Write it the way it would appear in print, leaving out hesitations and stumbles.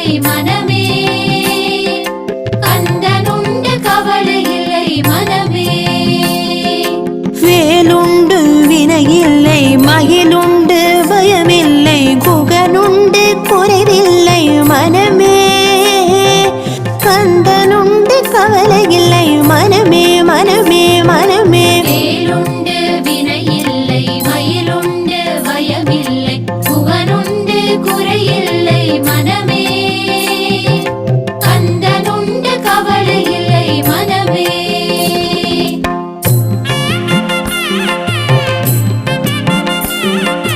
இல்லை மனமே, கந்தனுண்டு கவலை இல்லை மனமே. வேலுண்டு வினையில்லை மகிழுண்டு பயமில்லை குகனுண்டு குறைவில்லை மனமே, கந்தனுண்டு கவலை இல்லை மனமே மனமே மனமே. வேலுண்டு வினையில்லை மயிலுண்டு பயமில்லை